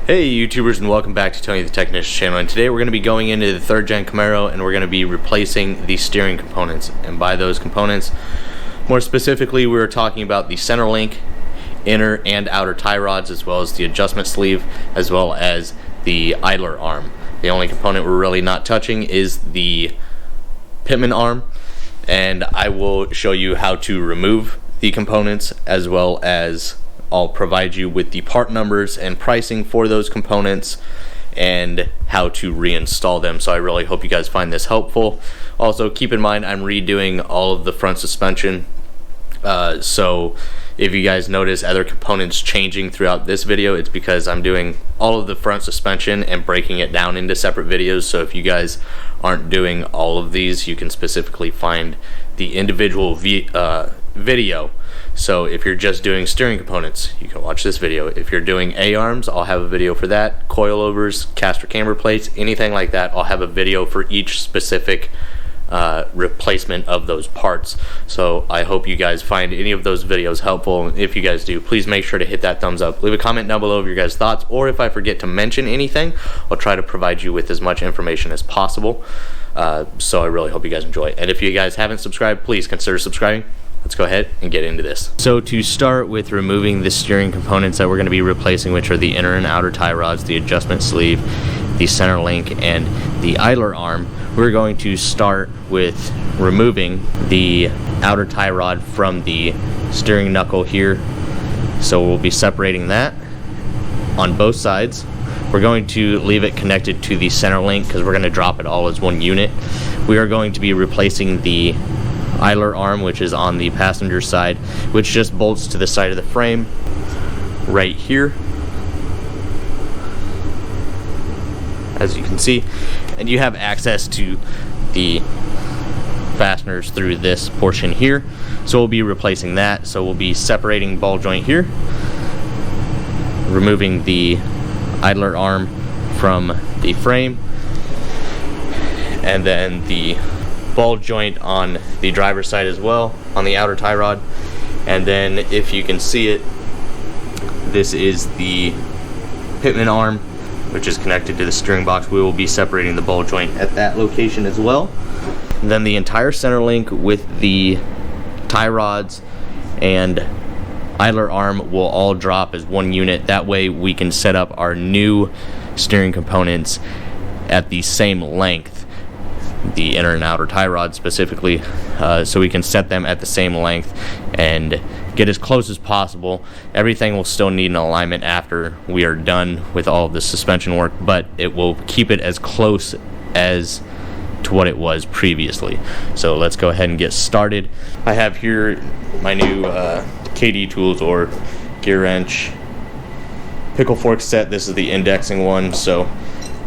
Hey YouTubers, and welcome back to Tony the Technician channel. And today we're going to be going into the 3rd gen Camaro and we're going to be replacing the steering components. And by those components, more specifically, we're talking about the center link, inner and outer tie rods, as well as the adjustment sleeve, as well as the idler arm. The only component we're really not touching is the pitman arm, and I will show you how to remove the components, as well as I'll provide you with the part numbers and pricing for those components and how to reinstall them. So I really hope you guys find this helpful. Also, keep in mind I'm redoing all of the front suspension, so if you guys notice other components changing throughout this video, it's because I'm doing all of the front suspension and breaking it down into separate videos. So if you guys aren't doing all of these, you can specifically find the individual video. So if you're just doing steering components, you can watch this video. If you're doing A-arms, I'll have a video for that. Coilovers, caster camber plates, anything like that, I'll have a video for each specific replacement of those parts. So I hope you guys find any of those videos helpful. If you guys do, please make sure to hit that thumbs up. Leave a comment down below of your guys' thoughts, or if I forget to mention anything, I'll try to provide you with as much information as possible. So I really hope you guys enjoy. And if you guys haven't subscribed, please consider subscribing. Let's go ahead and get into this. So to start with removing the steering components that we're going to be replacing, which are the inner and outer tie rods, the adjustment sleeve, the center link, and the idler arm, we're going to start with removing the outer tie rod from the steering knuckle here. So we'll be separating that on both sides. We're going to leave it connected to the center link because we're going to drop it all as one unit. We are going to be replacing the idler arm, which is on the passenger side, which just bolts to the side of the frame right here, as you can see, and you have access to the fasteners through this portion here. So we'll be replacing that. So we'll be separating ball joint here, removing the idler arm from the frame, and then the ball joint on the driver's side as well, on the outer tie rod. And then if you can see it, this is the pitman arm, which is connected to the steering box. We will be separating the ball joint at that location as well. And then the entire center link with the tie rods and idler arm will all drop as one unit. That way we can set up our new steering components at the same length, the inner and outer tie rod specifically, so we can set them at the same length and get as close as possible. Everything will still need an alignment after we are done with all of the suspension work, but it will keep it as close as to what it was previously. So let's go ahead and get started. I have here my new KD tools, or gear wrench pickle fork set. This is the indexing one, so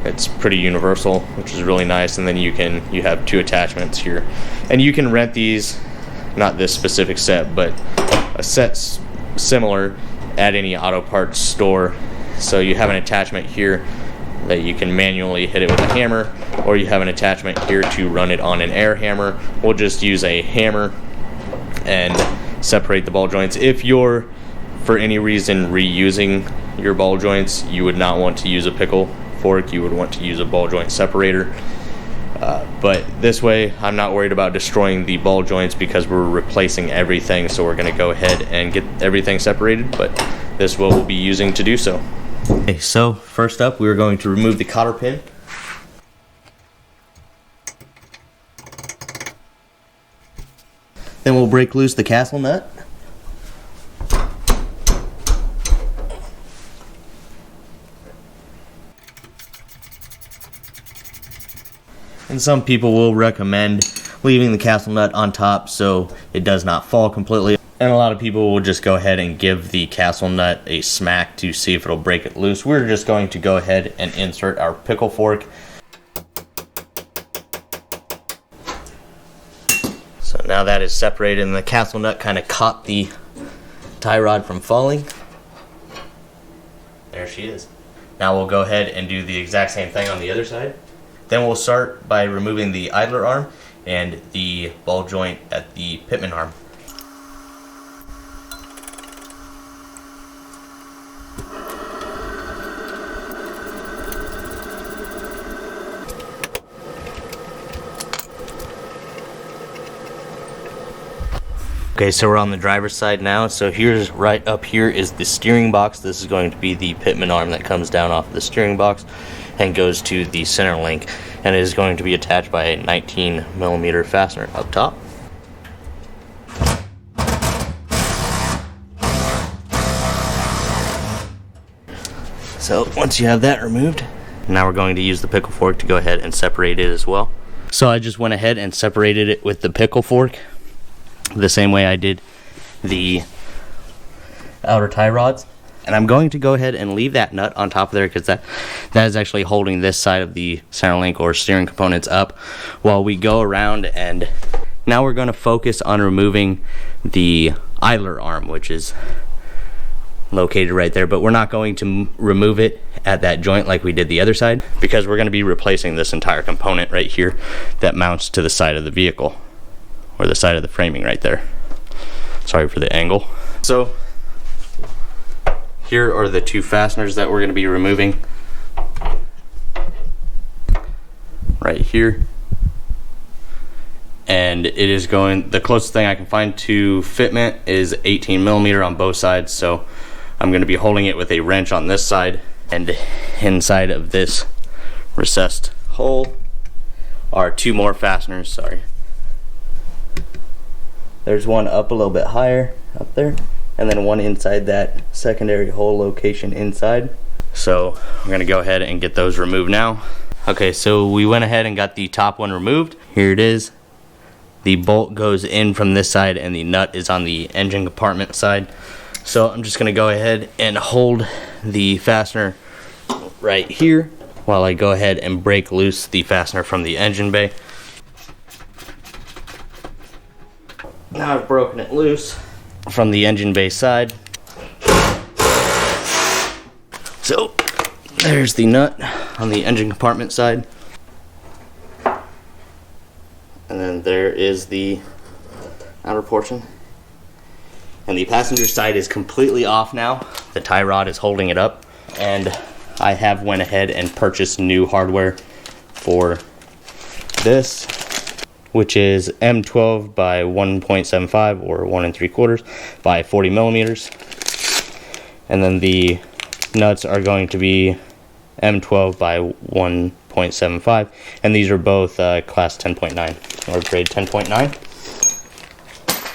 it's pretty universal, which is really nice. And then you have 2 attachments here, and you can rent these, not this specific set, but a set similar at any auto parts store. So you have an attachment here that you can manually hit it with a hammer, or you have an attachment here to run it on an air hammer. We'll just use a hammer and separate the ball joints. If you're for any reason reusing your ball joints, you would not want to use a pickle fork. You would want to use a ball joint separator, but this way I'm not worried about destroying the ball joints because we're replacing everything. So we're going to go ahead and get everything separated, but this is what we'll be using to do so. Okay, so first up, we're going to remove the cotter pin. Then we'll break loose the castle nut. And some people will recommend leaving the castle nut on top so it does not fall completely. And a lot of people will just go ahead and give the castle nut a smack to see if it'll break it loose. We're just going to go ahead and insert our pickle fork. So now that is separated, and the castle nut kind of caught the tie rod from falling. There she is. Now we'll go ahead and do the exact same thing on the other side. Then we'll start by removing the idler arm and the ball joint at the pitman arm. Okay, so we're on the driver's side now. So here's, right up here is the steering box. This is going to be the pitman arm that comes down off of the steering box and goes to the center link, and it is going to be attached by a 19mm fastener up top. So once you have that removed, now we're going to use the pickle fork to go ahead and separate it as well. So I just went ahead and separated it with the pickle fork the same way I did the outer tie rods. And I'm going to go ahead and leave that nut on top of there because that is actually holding this side of the center link or steering components up while we go around. And now we're going to focus on removing the idler arm, which is located right there, but we're not going to remove it at that joint like we did the other side, because we're going to be replacing this entire component right here that mounts to the side of the vehicle, or the side of the framing right there. Sorry for the angle. So here are the two fasteners that we're going to be removing right here, and it is going, the closest thing I can find to fitment is 18mm on both sides. So I'm going to be holding it with a wrench on this side, and inside of this recessed hole are two more fasteners. Sorry, there's one up a little bit higher up there, and then one inside that secondary hole location inside. So we're going to go ahead and get those removed now. Okay, so we went ahead and got the top one removed. Here it is. The bolt goes in from this side and the nut is on the engine compartment side. So I'm just going to go ahead and hold the fastener right here while I go ahead and break loose the fastener from the engine bay. Now I've broken it loose from the engine bay side. So there's the nut on the engine compartment side. And then there is the outer portion. And the passenger side is completely off now. The tie rod is holding it up. And I have went ahead and purchased new hardware for this, which is M12 by 1.75 or 1 3/4 by 40mm. And then the nuts are going to be M12 by 1.75, and these are both class 10.9 or grade 10.9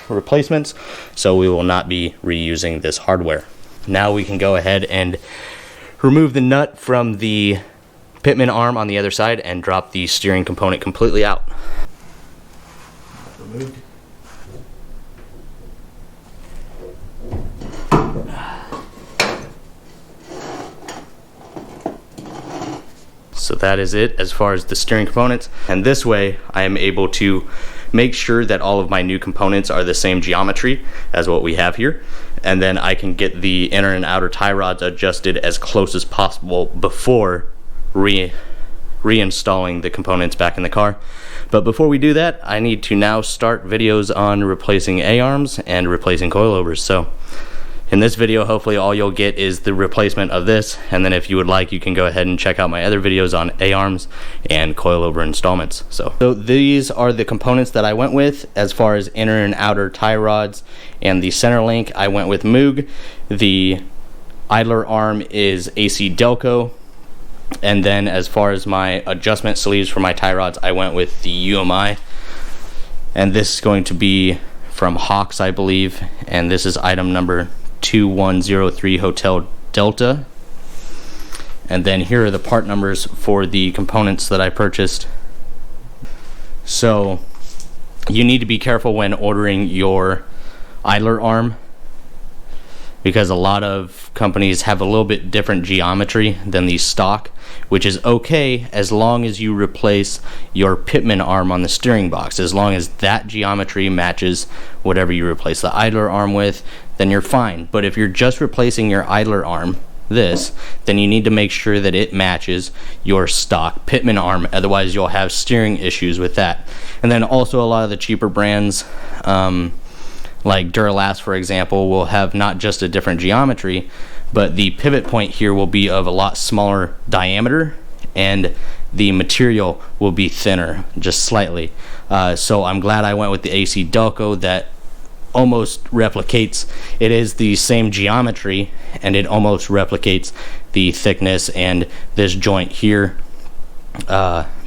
replacements, so we will not be reusing this hardware. Now we can go ahead and remove the nut from the pitman arm on the other side and drop the steering component completely out. Removed. So that is it as far as the steering components, and this way I am able to make sure that all of my new components are the same geometry as what we have here, and then I can get the inner and outer tie rods adjusted as close as possible before reinstalling the components back in the car. But before we do that, I need to now start videos on replacing A-arms and replacing coilovers. So in this video, hopefully all you'll get is the replacement of this, and then if you would like, you can go ahead and check out my other videos on A-arms and coilover installments. So these are the components that I went with as far as inner and outer tie rods, and the center link I went with Moog. The idler arm is AC Delco, and then as far as my adjustment sleeves for my tie rods, I went with the UMI, and this is going to be from Hawks, I believe, and this is item number 2103 Hotel Delta. And then here are the part numbers for the components that I purchased. So you need to be careful when ordering your idler arm, because a lot of companies have a little bit different geometry than the stock, which is okay as long as you replace your pitman arm on the steering box. As long as that geometry matches whatever you replace the idler arm with, then you're fine. But if you're just replacing your idler arm, then you need to make sure that it matches your stock pitman arm, otherwise you'll have steering issues with that. And then also a lot of the cheaper brands, like Duralast for example, will have not just a different geometry, but the pivot point here will be of a lot smaller diameter, and the material will be thinner, just slightly. So I'm glad I went with the AC Delco that almost replicates, it is the same geometry, and it almost replicates the thickness and this joint here,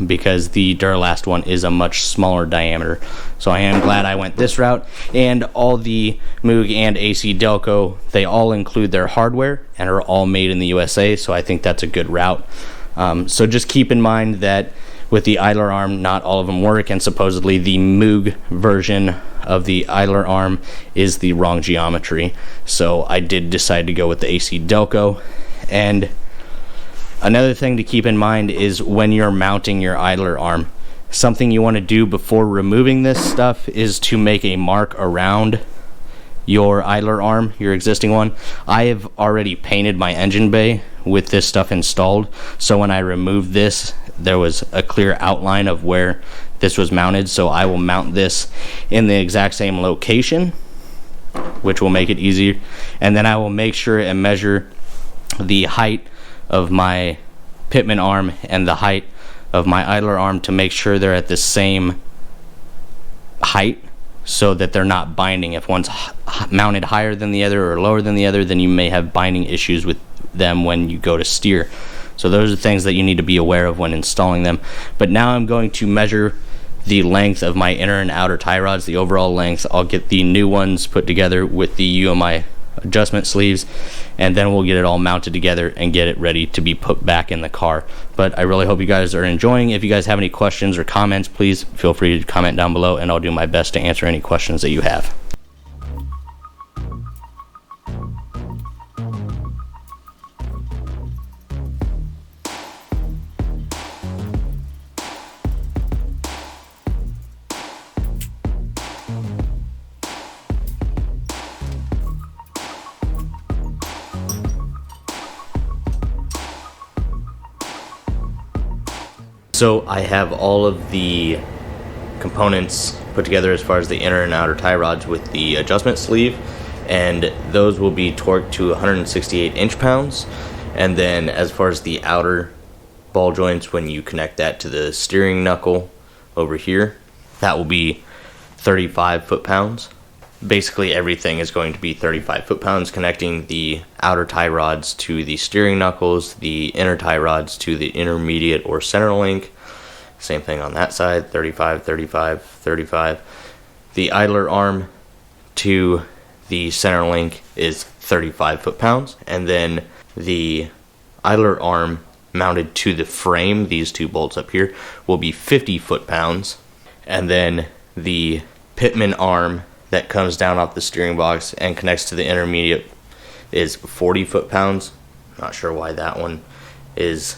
because the Duralast one is a much smaller diameter. So I am glad I went this route. And all the Moog and AC Delco, they all include their hardware and are all made in the USA, so I think that's a good route. So just keep in mind that with the idler arm, not all of them work, and supposedly the Moog version of the idler arm is the wrong geometry. So I did decide to go with the AC Delco. And another thing to keep in mind is when you're mounting your idler arm, something you want to do before removing this stuff is to make a mark around your idler arm, your existing one. I have already painted my engine bay with this stuff installed, so when I removed this, there was a clear outline of where this was mounted. So I will mount this in the exact same location, which will make it easier. And then I will make sure and measure the height of my pitman arm and the height of my idler arm to make sure they're at the same height, so that they're not binding. If one's mounted higher than the other or lower than the other, then you may have binding issues with them when you go to steer. So those are things that you need to be aware of when installing them. But now I'm going to measure the length of my inner and outer tie rods, the overall length. I'll get the new ones put together with the UMI adjustment sleeves, and then we'll get it all mounted together and get it ready to be put back in the car. But I really hope you guys are enjoying. If you guys have any questions or comments, please feel free to comment down below, and I'll do my best to answer any questions that you have. So I have all of the components put together as far as the inner and outer tie rods with the adjustment sleeve, and those will be torqued to 168 inch-pounds. And then as far as the outer ball joints, when you connect that to the steering knuckle over here, that will be 35 foot-pounds. Basically everything is going to be 35 foot-pounds, connecting the outer tie rods to the steering knuckles, the inner tie rods to the intermediate or center link. Same thing on that side, 35, 35, 35. The idler arm to the center link is 35 foot-pounds, and then the idler arm mounted to the frame, these two bolts up here, will be 50 foot-pounds, and then the pitman arm that comes down off the steering box and connects to the intermediate is 40 foot-pounds. Not sure why that one is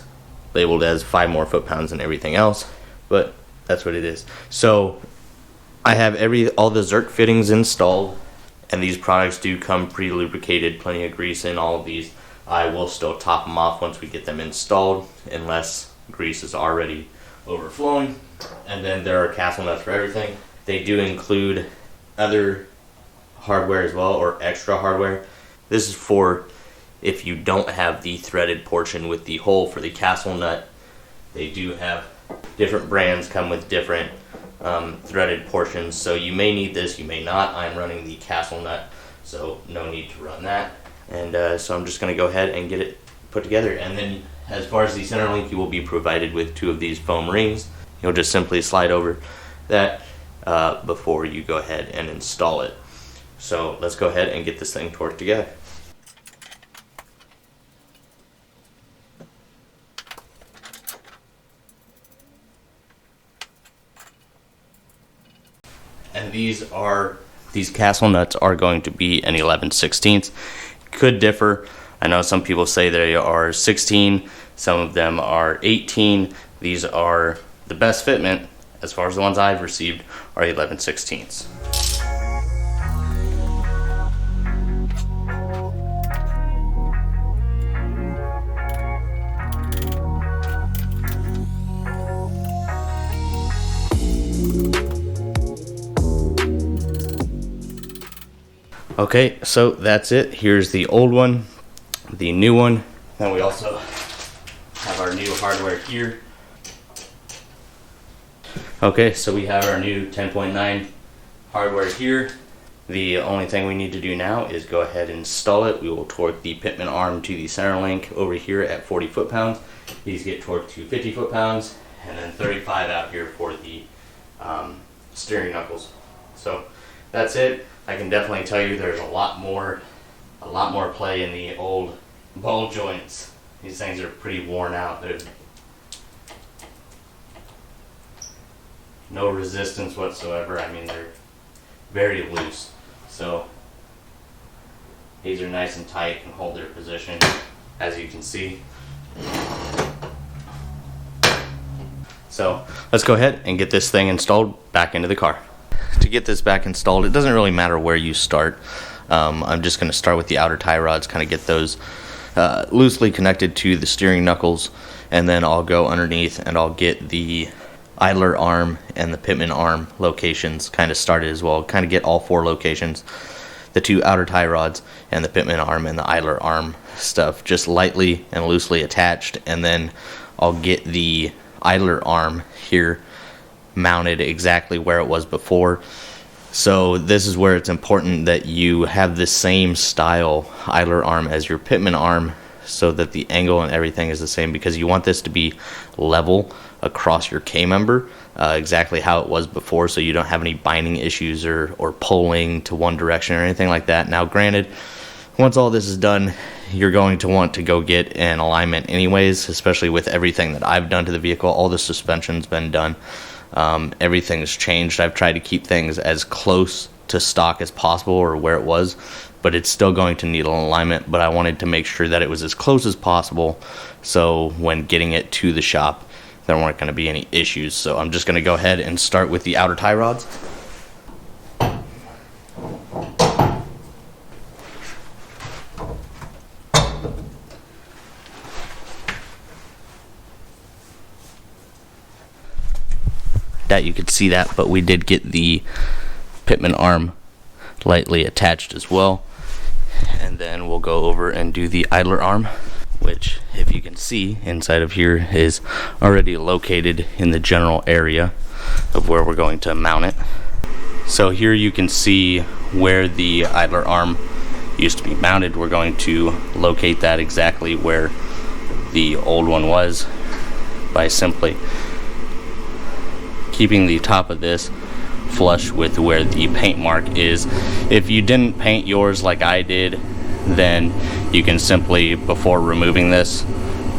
labeled as 5 more foot-pounds than everything else, but that's what it is. So I have all the Zerk fittings installed, and these products do come pre-lubricated, plenty of grease in all of these. I will still top them off once we get them installed, unless grease is already overflowing. And then there are castle nuts for everything. They do include other hardware as well, or extra hardware. This is for if you don't have the threaded portion with the hole for the castle nut. They do have different brands come with different threaded portions, so you may need this, you may not. I'm running the castle nut, so no need to run that. And so I'm just going to go ahead and get it put together. And then as far as the center link, you will be provided with 2 of these foam rings. You'll just simply slide over that before you go ahead and install it. So let's go ahead and get this thing torqued together. And these castle nuts are going to be an 11/16. Could differ. I know some people say they are 16, some of them are 18. These are the best fitment, as far as the ones I've received, are 11/16. Okay, so that's it. Here's the old one, the new one. Then we also have our new hardware here. Okay, so we have our new 10.9 hardware here. The only thing we need to do now is go ahead and install it. We will torque the pitman arm to the center link over here at 40 foot-pounds. These get torqued to 50 foot-pounds, and then 35 out here for the steering knuckles. So that's it. I can definitely tell you there's a lot more play in the old ball joints. These things are pretty worn out. There's no resistance whatsoever. I mean, they're very loose. So these are nice and tight and hold their position, as you can see. So let's go ahead and get this thing installed back into the car. To get this back installed, it doesn't really matter where you start. I'm just going to start with the outer tie rods, kind of get those loosely connected to the steering knuckles, and then I'll go underneath and I'll get the idler arm and the pitman arm locations kind of started as well. Kind of get all 4 locations, the 2 outer tie rods and the pitman arm and the idler arm stuff just lightly and loosely attached, and then I'll get the idler arm here mounted exactly where it was before. So this is where it's important that you have the same style idler arm as your pitman arm, so that the angle and everything is the same, because you want this to be level across your K-member, exactly how it was before, so you don't have any binding issues or pulling to one direction or anything like that. Now granted, once all this is done, you're going to want to go get an alignment anyways, especially with everything that I've done to the vehicle. All the suspension's been done. Everything's changed. I've tried to keep things as close to stock as possible, or where it was, but it's still going to need an alignment. But I wanted to make sure that it was as close as possible, so when getting it to the shop, there weren't going to be any issues. So I'm just going to go ahead and start with the outer tie rods. That you could see that, but we did get the pitman arm lightly attached as well. And then we'll go over and do the idler arm, which, if you can see inside of here, is already located in the general area of where we're going to mount it. So here you can see where the idler arm used to be mounted. We're going to locate that exactly where the old one was by simply keeping the top of this flush with where the paint mark is. If you didn't paint yours like I did, then you can simply, before removing this,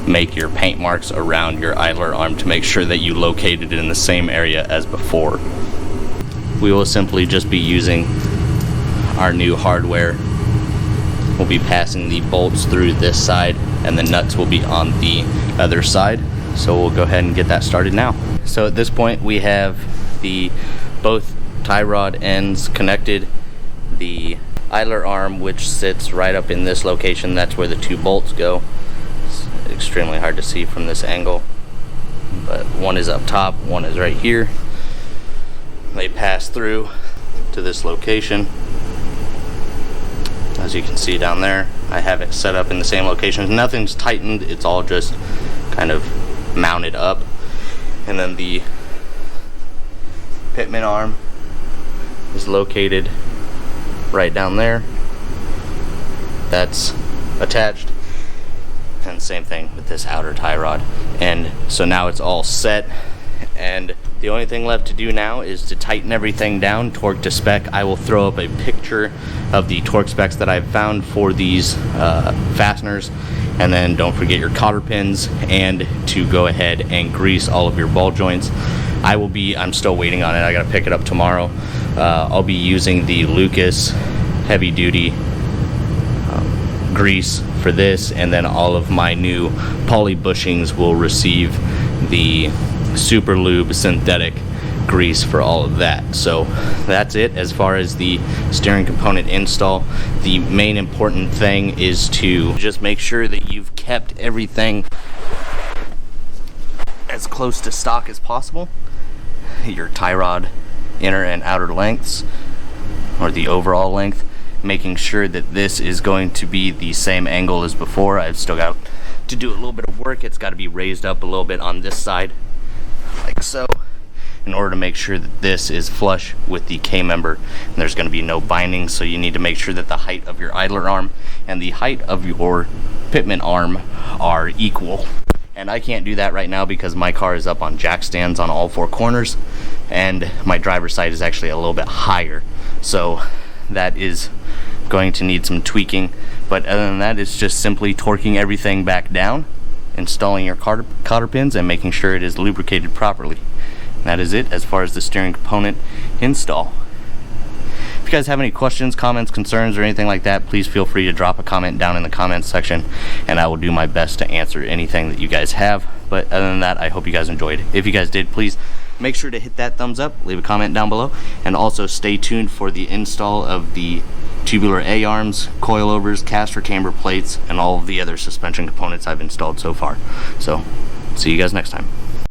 make your paint marks around your idler arm to make sure that you located it in the same area as before. We will simply just be using our new hardware. We'll be passing the bolts through this side, and the nuts will be on the other side. So we'll go ahead and get that started now. So at this point we have the both tie rod ends connected. The idler arm, which sits right up in this location, that's where the 2 bolts go. It's extremely hard to see from this angle, but one is up top, one is right here. They pass through to this location. As you can see down there, I have it set up in the same location. Nothing's tightened, it's all just kind of mounted up. And then the pitman arm is located right down there. That's attached. And same thing with this outer tie rod. And so now it's all set, and the only thing left to do now is to tighten everything down, torque to spec. I will throw up a picture of the torque specs that I've found for these fasteners. And then don't forget your cotter pins, and to go ahead and grease all of your ball joints. I'm still waiting on it. I gotta pick it up tomorrow. I'll be using the Lucas heavy duty grease for this, and then all of my new poly bushings will receive the Super Lube synthetic grease for all of that. So that's it as far as the steering component install. The main important thing is to just make sure that you've kept everything as close to stock as possible. Your tie rod inner and outer lengths, or the overall length, making sure that this is going to be the same angle as before. I've still got to do a little bit of work. It's got to be raised up a little bit on this side, like so. in order to make sure that this is flush with the K-member, and there's going to be no binding. So you need to make sure that the height of your idler arm and the height of your pitman arm are equal. And I can't do that right now because my car is up on jack stands on all four corners, and my driver's side is actually a little bit higher. So that is going to need some tweaking. But other than that, it's just simply torquing everything back down, installing your cotter pins, and making sure it is lubricated properly. And that is it as far as the steering component install. If you guys have any questions, comments, concerns, or anything like that, please feel free to drop a comment down in the comments section, and I will do my best to answer anything that you guys have. But other than that, I hope you guys enjoyed. If you guys did, please make sure to hit that thumbs up, leave a comment down below, and also stay tuned for the install of the tubular A-arms, coilovers, caster camber plates, and all of the other suspension components I've installed so far. So, see you guys next time.